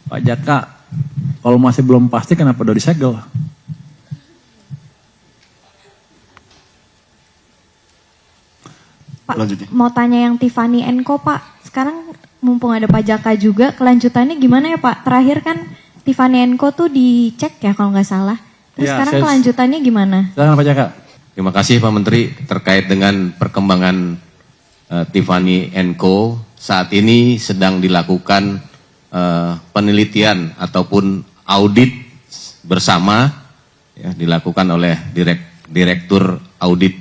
Pak Jaka, kalau masih belum pasti kenapa udah disegel? Pak, lanjutin. Mau tanya yang Tiffany & Co Pak, sekarang mumpung ada Pak Jaka juga, kelanjutannya gimana ya Pak? Terakhir kan Tiffany & Co tuh dicek ya kalau nggak salah. Terus sekarang kelanjutannya gimana? Silakan Pak Jaka. Terima kasih Pak Menteri terkait dengan perkembangan Tiffany & Co. Saat ini sedang dilakukan penelitian ataupun audit bersama ya, dilakukan oleh Direktur Audit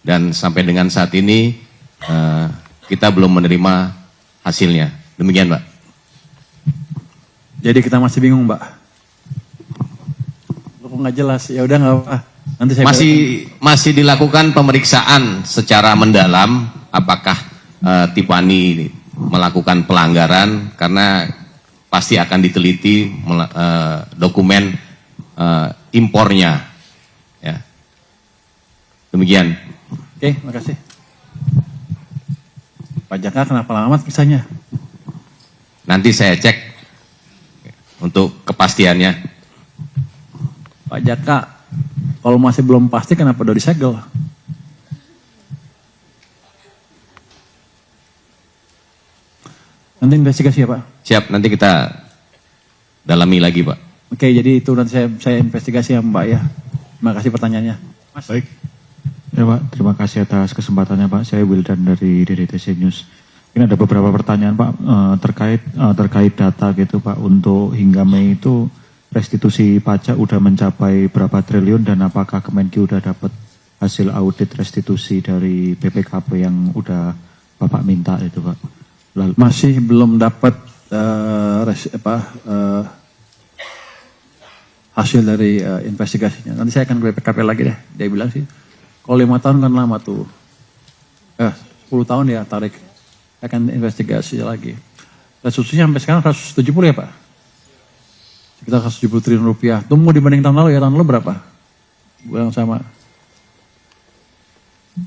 dan sampai dengan saat ini kita belum menerima hasilnya. Demikian Pak. Jadi kita masih bingung Mbak. Kok nggak jelas? Ya udah nggak apa. Nanti saya masih dilakukan pemeriksaan secara mendalam apakah Tiffany melakukan pelanggaran karena pasti akan diteliti dokumen impornya. Ya. Demikian. Oke, makasih. Pak Jaka kenapa lama kisahnya? Nanti saya cek untuk kepastiannya. Pak Jaka, kalau masih belum pasti kenapa udah disegel? Nanti investigasi ya Pak? Siap, nanti kita dalami lagi Pak. Oke, jadi itu nanti saya investigasi ya Mbak ya. Terima kasih pertanyaannya. Mas. Baik. Ya Pak, terima kasih atas kesempatannya Pak. Saya Wildan dari DDTC News. Ini ada beberapa pertanyaan Pak terkait data gitu Pak. Untuk hingga Mei itu restitusi pajak udah mencapai berapa triliun dan apakah Kemenkyu udah dapat hasil audit restitusi dari BPKP yang udah Bapak minta itu Pak? Lalu, masih belum dapat hasil dari investigasinya. Nanti saya akan ke BPKP lagi deh. Dia bilang sih, kalau 5 tahun kan lama tuh. 10 tahun ya tarik. Saya akan investigasi lagi. Restitusinya sampai sekarang 170 ya Pak? Sekitar 170 triliun rupiah. Itu mau dibanding tahun lalu ya, tahun lalu berapa? Bulan sama.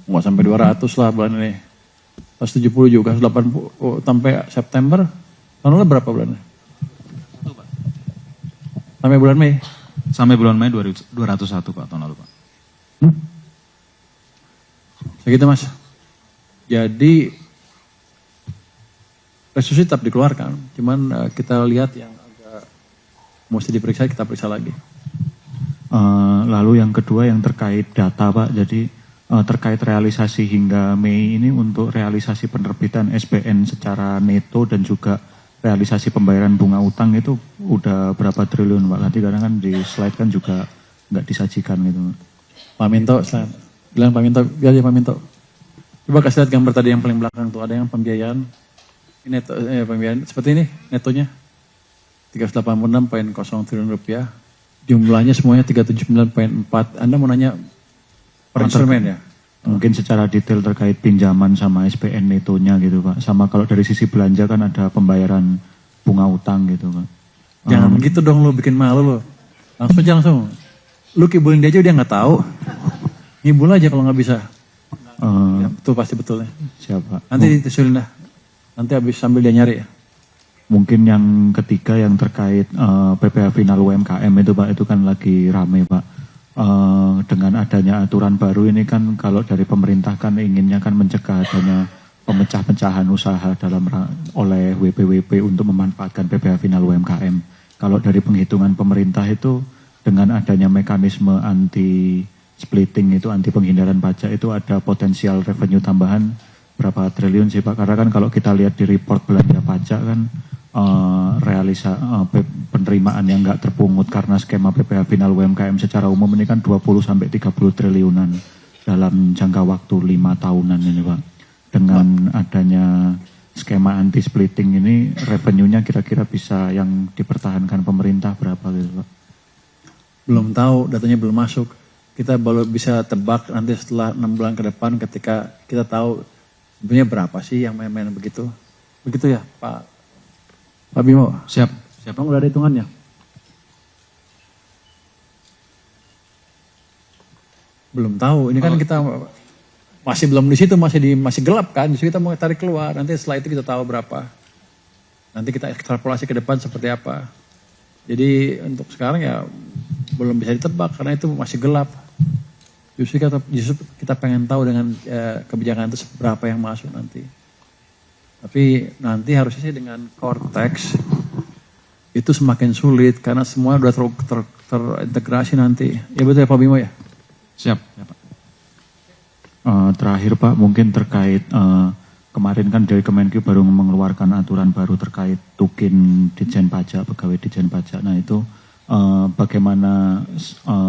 Mau sampai 200 lah bulan ini. 170 juga, 180 sampai September. Tahun lalu berapa bulannya? Sampai bulan Mei? sampai bulan Mei 201 Pak tahun lalu Pak. Segitu Mas. Jadi restitusi tetap dikeluarkan, cuman kita lihat yang agak mesti diperiksa, kita periksa lagi. Lalu yang kedua yang terkait data Pak, jadi terkait realisasi hingga Mei ini untuk realisasi penerbitan SBN secara neto dan juga realisasi pembayaran bunga utang itu udah berapa triliun Pak? Nanti kadang kan di slide kan juga nggak disajikan gitu. Pak Minto, bilang Pak Minto, biar aja Pak Minto. Coba kasih lihat gambar tadi yang paling belakang tuh, ada yang pembiayaan. Ini neto, pembiayaan seperti ini netonya 386,0 triliun rupiah. Jumlahnya semuanya 379,4. Anda mau nanya per instrumen ya? Mungkin secara detail terkait pinjaman sama SPN netonya gitu Pak. Sama kalau dari sisi belanja kan ada pembayaran bunga utang gitu Pak. Jangan begitu dong, lu bikin malu lo. Langsung aja langsung. Lu kibulin dia aja dia nggak tahu. Ngibul aja kalau nggak bisa. Ya, betul pasti betul ya. Siapa? Nanti disusulin dah. Nanti habis sambil dia nyari ya. Mungkin yang ketiga yang terkait PPh final UMKM itu Pak, itu kan lagi rame Pak. Dengan adanya aturan baru ini kan kalau dari pemerintah kan inginnya kan mencegah adanya pemecah-pecahan usaha oleh WP-WP untuk memanfaatkan PPh final UMKM. Kalau dari penghitungan pemerintah itu dengan adanya mekanisme anti splitting itu, anti penghindaran pajak itu ada potensial revenue tambahan berapa triliun sih Pak? Karena kan kalau kita lihat di report belanja pajak kan penerimaan yang nggak terpungut karena skema PPh final UMKM secara umum ini kan 20-30 triliunan dalam jangka waktu 5 tahunan ini Pak. Dengan adanya skema anti splitting ini revenue-nya kira-kira bisa yang dipertahankan pemerintah berapa gitu Pak? Belum tahu, datanya belum masuk. Kita baru bisa tebak nanti setelah 6 bulan ke depan ketika kita tahu sebenarnya berapa sih yang main-main begitu. Begitu ya Pak Bimo? Siap. Siapa udah ada hitungannya? Belum tahu. Ini kan kita masih belum di situ, masih gelap kan. Jadi kita mau tarik keluar. Nanti setelah itu kita tahu berapa. Nanti kita ekstrapolasi ke depan seperti apa. Jadi untuk sekarang ya belum bisa ditebak karena itu masih gelap. Justru kita pengen tahu dengan kebijakan itu berapa yang masuk nanti. Tapi nanti harusnya sih dengan Cortex itu semakin sulit karena semua sudah terintegrasi nanti. Ya betul ya Pak Bimo ya? Siap. Ya, Pak. Terakhir Pak, mungkin terkait kemarin kan dari Kemenkeu baru mengeluarkan aturan baru terkait tukin Ditjen Pajak, pegawai Ditjen Pajak. Nah itu bagaimana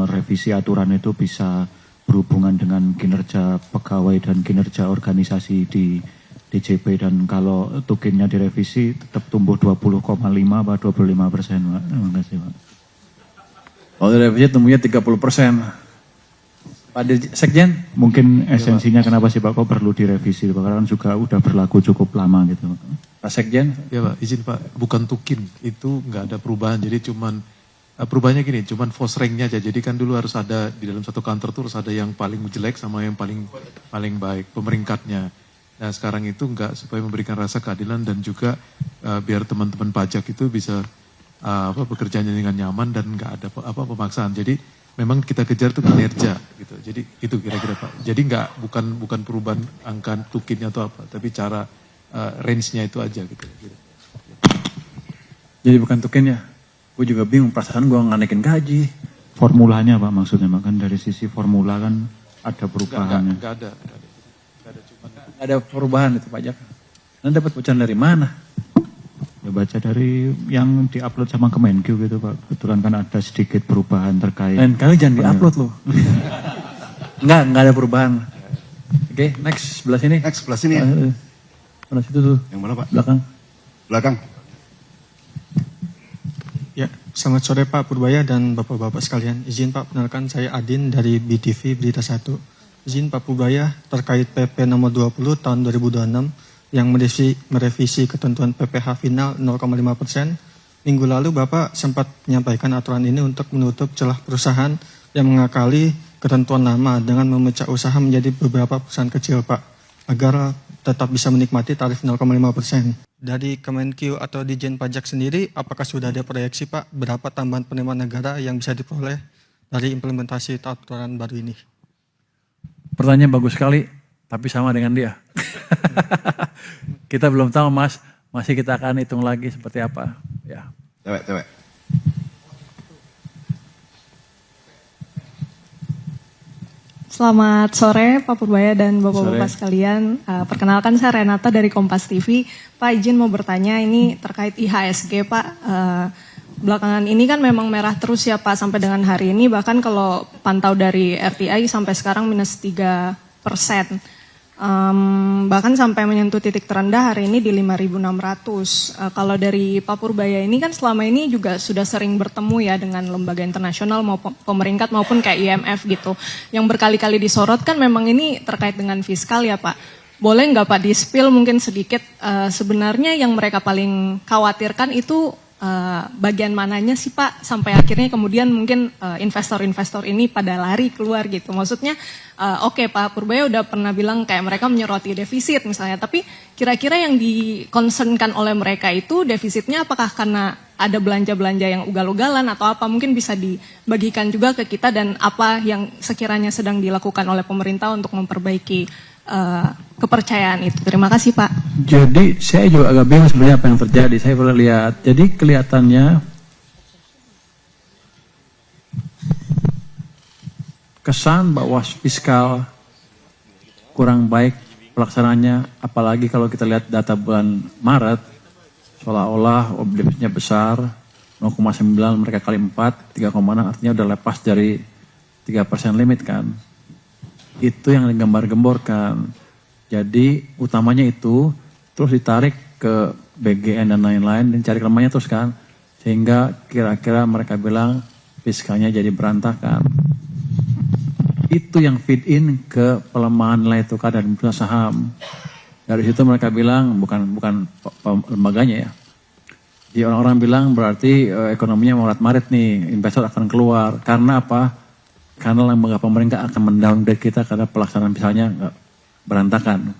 revisi aturan itu bisa berhubungan dengan kinerja pegawai dan kinerja organisasi di DJP, dan kalau tukinnya direvisi tetap tumbuh 20,5 atau 25%, Pak. Terima kasih, Pak. Kalau direvisi tumbuhnya 30%. Pak Sekjen? Mungkin esensinya kenapa sih Pak kok perlu direvisi, Pak? Karena juga udah berlaku cukup lama gitu, Pak. Pak Sekjen? Ya Pak, izin Pak, bukan tukin, itu nggak ada perubahan, jadi cuman perubahannya gini, cuman force rank-nya aja. Jadi kan dulu harus ada di dalam satu kantor tuh harus ada yang paling jelek sama yang paling baik, pemeringkatnya. Nah sekarang itu enggak, supaya memberikan rasa keadilan dan juga biar teman-teman pajak itu bisa bekerjanya dengan nyaman dan enggak ada pemaksaan. Jadi memang kita kejar tuh kinerja gitu. Jadi itu kira-kira Pak. Jadi bukan perubahan angka tukinnya atau apa, tapi cara range-nya itu aja gitu. Jadi bukan tukinnya. Gue juga bingung, perasaan gue ngenakin gaji. Formulanya Pak maksudnya, Pak, kan dari sisi formula kan ada perubahannya. Enggak ada. Nggak ada perubahan itu pajak. Anda dapat bocoran dari mana? Ya baca dari yang diupload sama Kemenkeu gitu Pak. Kebetulan kan ada sedikit perubahan terkait. Lain kali jangan diupload loh. Nggak ada perubahan. Oke, next sebelah sini. Next sebelah sini ya. Sebelah situ tuh. Yang mana Pak? Belakang. Ya, selamat sore Pak Purbaya dan Bapak-Bapak sekalian. Izin Pak, perkenalkan saya Adin dari BTV Berita 1. Izin Pak Purbaya terkait PP nomor 20 tahun 2026 yang merevisi ketentuan PPh final 0,5%. Minggu lalu Bapak sempat menyampaikan aturan ini untuk menutup celah perusahaan yang mengakali ketentuan lama dengan memecah usaha menjadi beberapa perusahaan kecil Pak, agar tetap bisa menikmati tarif 0,5%. Dari Kemenkeu atau Ditjen Pajak sendiri, apakah sudah ada proyeksi Pak berapa tambahan penerimaan negara yang bisa diperoleh dari implementasi aturan baru ini? Pertanyaan bagus sekali, tapi sama dengan dia. Kita belum tahu Mas, masih kita akan hitung lagi seperti apa. Ya. Cewek. Selamat sore Pak Purbaya dan Bapak-Bapak sekalian. Perkenalkan saya Renata dari Kompas TV. Pak izin mau bertanya ini terkait IHSG Pak. Belakangan ini kan memang merah terus ya Pak sampai dengan hari ini. Bahkan kalau pantau dari RTI sampai sekarang minus 3%. Bahkan sampai menyentuh titik terendah hari ini di 5.600. Kalau dari Pak Purbaya ini kan selama ini juga sudah sering bertemu ya dengan lembaga internasional maupun pemeringkat maupun kayak IMF gitu. Yang berkali-kali disorot kan memang ini terkait dengan fiskal ya Pak. Boleh nggak Pak di-spill mungkin sedikit sebenarnya yang mereka paling khawatirkan itu bagian mananya sih Pak sampai akhirnya kemudian mungkin investor-investor ini pada lari keluar gitu. Maksudnya oke, Pak Purbaya udah pernah bilang kayak mereka menyoroti defisit misalnya, tapi kira-kira yang di-concernkan oleh mereka itu defisitnya apakah karena ada belanja-belanja yang ugal-ugalan atau apa, mungkin bisa dibagikan juga ke kita dan apa yang sekiranya sedang dilakukan oleh pemerintah untuk memperbaiki kepercayaan itu. Terima kasih Pak. Jadi saya juga agak bingung sebenarnya apa yang terjadi. Saya pernah lihat. Jadi kelihatannya kesan bahwa fiskal kurang baik pelaksanaannya, apalagi kalau kita lihat data bulan Maret, seolah-olah defisitnya besar, 0,9 mereka kali 4, 3,6 artinya udah lepas dari 3% limit kan. Itu yang digambar-gemborkan. Jadi utamanya itu terus ditarik ke BGN dan lain-lain dan cari kelemahannya terus kan. Sehingga kira-kira mereka bilang fiskalnya jadi berantakan. Itu yang feed in ke pelemahan nilai tukar dan bursa saham. Dari situ mereka bilang bukan lembaganya ya. Jadi orang-orang bilang berarti ekonominya morat-marit nih, investor akan keluar. Karena apa? Karena lembaga pemerintah akan mendowngrade kita karena pelaksanaan misalnya nggak berantakan.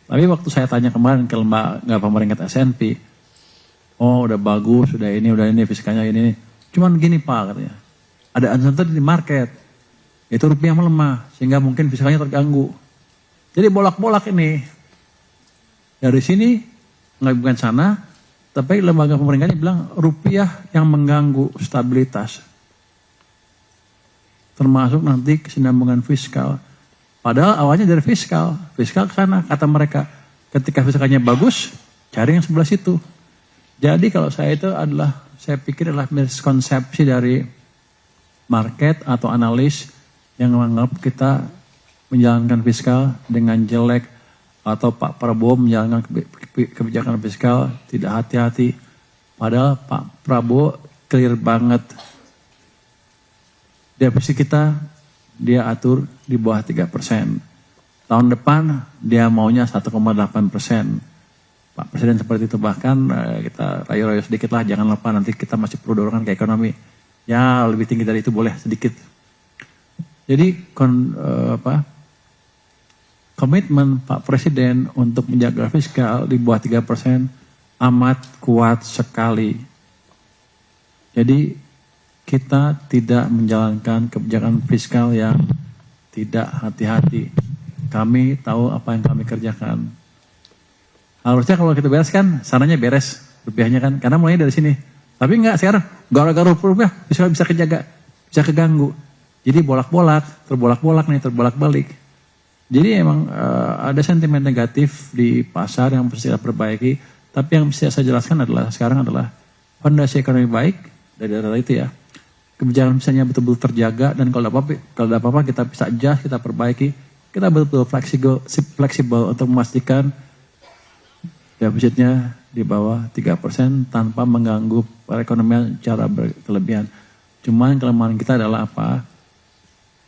Tapi waktu saya tanya kemarin ke lembaga pemerintah S&P, Oh udah bagus, udah ini fiskalnya ini. Cuman gini Pak katanya, ada uncertainty di market, itu rupiah melemah sehingga mungkin fiskalnya terganggu. Jadi bolak-bolak ini dari sini nggak bukan sana, tapi lembaga pemerintahnya bilang rupiah yang mengganggu stabilitas, termasuk nanti kesinambungan fiskal. Padahal awalnya dari fiskal ke sana kata mereka. Ketika fiskalnya bagus, cari yang sebelah situ. Jadi kalau saya itu saya pikir adalah miskonsepsi dari market atau analis yang menganggap kita menjalankan fiskal dengan jelek atau Pak Prabowo menjalankan kebijakan fiskal tidak hati-hati. Padahal Pak Prabowo clear banget. Defisit kita dia atur di bawah 3%. Tahun depan dia maunya 1,8%. Pak Presiden seperti itu, bahkan kita rayu-rayu sedikit lah, jangan lupa nanti kita masih perlu dorongan ke ekonomi. Ya lebih tinggi dari itu boleh sedikit. Jadi komitmen Pak Presiden untuk menjaga fiskal di bawah 3% amat kuat sekali. Jadi kita tidak menjalankan kebijakan fiskal yang tidak hati-hati. Kami tahu apa yang kami kerjakan. Harusnya kalau kita bereskan, sananya beres rupiahnya kan, karena mulainya dari sini. Tapi enggak, sekarang gara-gara rupiah bisa kejaga, bisa keganggu. Jadi terbolak-bolak terbolak-balik. Jadi emang ada sentimen negatif di pasar yang mesti kita perbaiki. Tapi yang bisa saya jelaskan sekarang adalah fondasi ekonomi baik dari data itu ya. Kebijakan misalnya betul-betul terjaga, dan kalau ada apa-apa kita bisa adjust, kita perbaiki. Kita betul-betul fleksibel untuk memastikan defisitnya di bawah 3% tanpa mengganggu perekonomian secara berkelebihan. Cuman kelemahan kita adalah apa?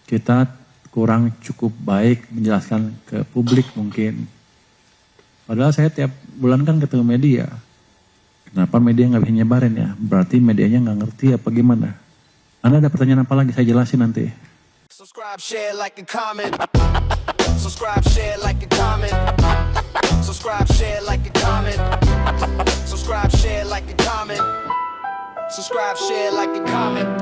Kita kurang cukup baik menjelaskan ke publik mungkin. Padahal saya tiap bulan kan ketemu media. Kenapa media nggak bisa nyebarin ya? Berarti medianya nggak ngerti apa gimana? Anda ada pertanyaan apa lagi? Saya jelasin nanti. Subscribe, share, like, and comment. Subscribe, share, like, and comment. Subscribe, share, like, and comment. Subscribe, share, like, and comment. Subscribe, share, like, and comment.